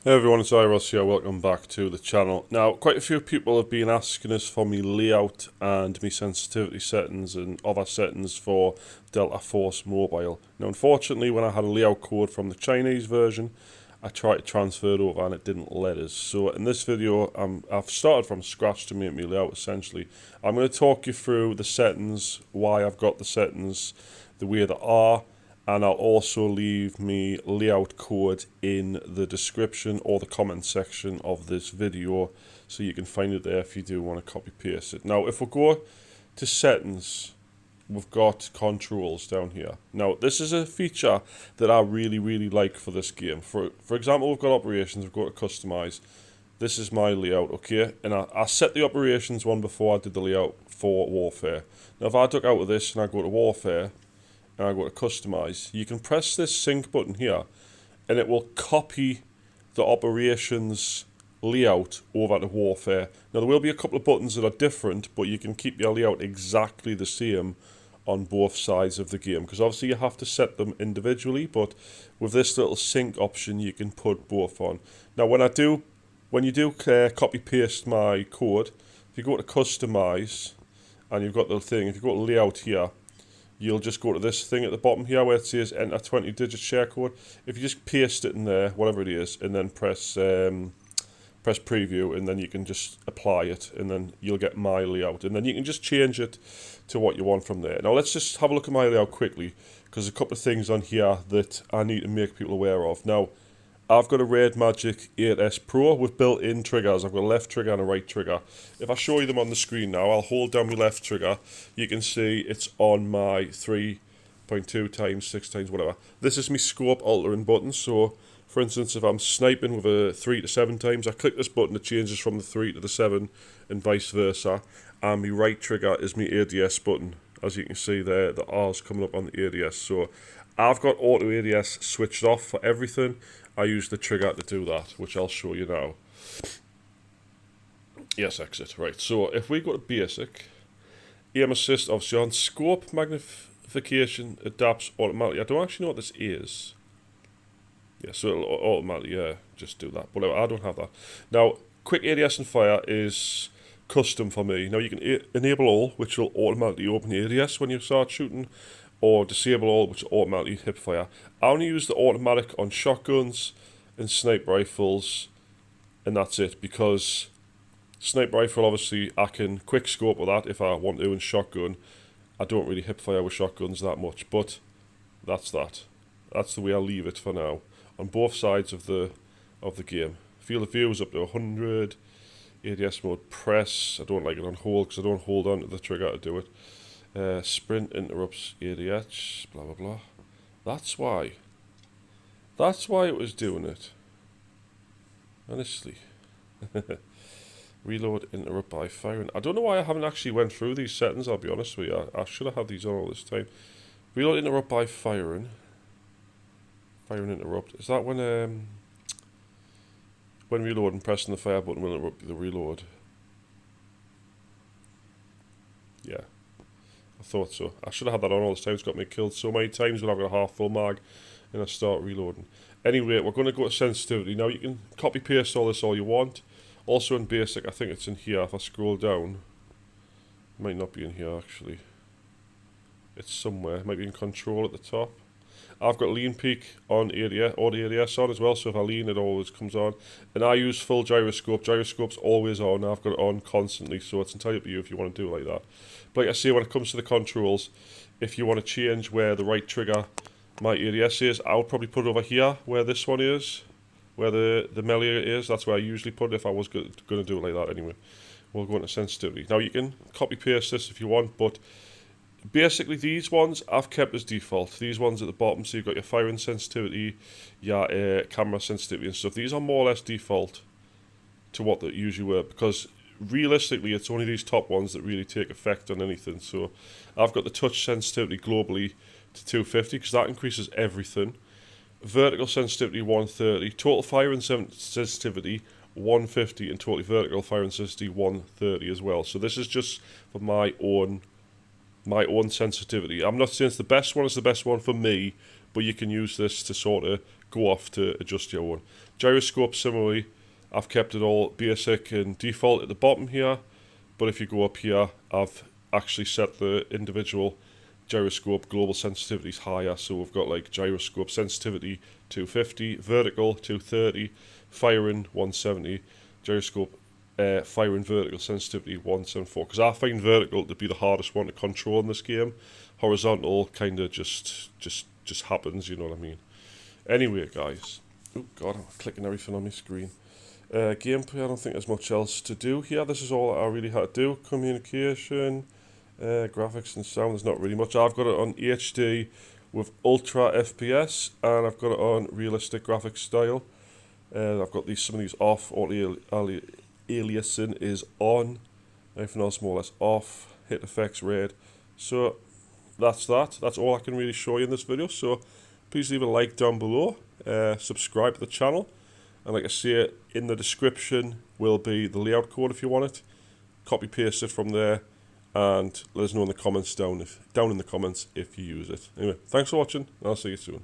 Hey everyone, it's iRoss here. Welcome back to the channel. Now, quite a few people have been asking us for me layout and me sensitivity settings and other settings for Delta Force Mobile. Now, unfortunately, when I had a layout code from the Chinese version, I tried to transfer it over and it didn't let us. So in this video, I've started from scratch to make me layout essentially. I'm going to talk you through the settings, why I've got the settings the way they are, and I'll also leave me layout code in the description or the comment section of this video so you can find it there if you do want to copy paste it. Now if we go to settings, we've got controls down here. Now this is a feature that I really like for this game. For example, we've got operations, we've got to customize. This is my layout, okay, and I set the operations one before I did the layout for warfare. Now if I took out of this and I go to warfare and I go to customize, you can press this sync button here and it will copy the operations layout over to warfare. Now there will be a couple of buttons that are different, but you can keep your layout exactly the same on both sides of the game, because obviously you have to set them individually, but with this little sync option you can put both on. Now when you do copy paste my code, if you go to customize and you've got the thing, if you go to layout here, you'll just go to this thing at the bottom here where it says enter 20-digit share code. If you just paste it in there, whatever it is, and then press preview, and then you can just apply it, and then you'll get my layout, and then you can just change it to what you want from there. Now let's just have a look at my layout quickly, because a couple of things on here that I need to make people aware of. Now I've got a Red Magic 8S Pro with built-in triggers. I've got a left trigger and a right trigger. If I show you them on the screen now, I'll hold down my left trigger. You can see it's on my 3.2 times, 6 times, whatever. This is my scope altering button. So, for instance, if I'm sniping with a 3 to 7 times, I click this button, it changes from the 3 to the 7 and vice versa. And my right trigger is my ADS button. As you can see there, the R's coming up on the ADS. So I've got auto ADS switched off for everything. I use the trigger to do that, which I'll show you now. Yes, exit. Right, so if we go to basic, aim assist, obviously on scope magnification adapts automatically. I don't actually know what this is. Yeah, so it'll automatically just do that. But I don't have that. Now, quick ADS and fire is custom for me. Now you can enable all, which will automatically open the ADS when you start shooting, or disable all, which will automatically hip fire. I only use the automatic on shotguns and sniper rifles, and that's it, because sniper rifle, obviously I can quick scope with that if I want to, and shotgun I don't really hip fire with shotguns that much, but that's the way I'll leave it for now on both sides of the game. Field of view is up to 100. ADS mode press, I don't like it on hold because I don't hold on to the trigger to do it. Sprint interrupts ADS, blah blah blah. That's why it was doing it. Honestly. Reload interrupt by firing. I don't know why I haven't actually went through these settings, I'll be honest with you. I should have had these on all this time. Reload interrupt by firing. Firing interrupt. Is that when reloading, pressing the fire button will interrupt the reload? Yeah. I thought so. I should have had that on all this time. It's got me killed so many times when I've got a half full mag and I start reloading. Anyway, we're going to go to sensitivity. Now you can copy paste all this all you want. Also in basic, I think it's in here. If I scroll down, it might not be in here actually. It's somewhere. It might be in control at the top. I've got lean peak on ADS, or the ADS on as well, so if I lean it always comes on. And I use full gyroscope. Gyroscope's always on. I've got it on constantly, so it's entirely up to you if you want to do it like that. But like I say, when it comes to the controls, if you want to change where the right trigger my ADS is, I would probably put it over here where this one is, where the melee is. That's where I usually put it if I was going to do it like that anyway. We'll go into sensitivity. Now you can copy paste this if you want, but basically these ones I've kept as default. These ones at the bottom, so you've got your firing sensitivity, your camera sensitivity and stuff. These are more or less default to what they usually were, because realistically it's only these top ones that really take effect on anything. So I've got the touch sensitivity globally to 250 because that increases everything. Vertical sensitivity 130, total firing sensitivity 150, and totally vertical firing sensitivity 130 as well. So this is just for my own sensitivity. I'm not saying it's the best one, it's the best one for me, but you can use this to sort of go off to adjust your own. Gyroscope, similarly, I've kept it all basic and default at the bottom here, but if you go up here, I've actually set the individual gyroscope global sensitivities higher, so we've got like gyroscope sensitivity 250, vertical 230, firing 170, gyroscope firing vertical sensitivity 174, because I find vertical to be the hardest one to control in this game. Horizontal kind of just happens, you know what I mean. Anyway, guys, oh god, I'm clicking everything on my screen. Gameplay, I don't think there's much else to do here. This is all I really had to do. Communication, graphics and sound, there's not really much. I've got it on HD with ultra FPS, and I've got it on realistic graphics style. I've got some of these off. Auto aliasing is on. Everything else more or less off. Hit effects red. So that's that. That's all I can really show you in this video. So please leave a like down below. Subscribe to the channel. And like I say, in the description will be the layout code if you want it. Copy paste it from there, and let us know in the comments down in the comments if you use it. Anyway, thanks for watching, and I'll see you soon.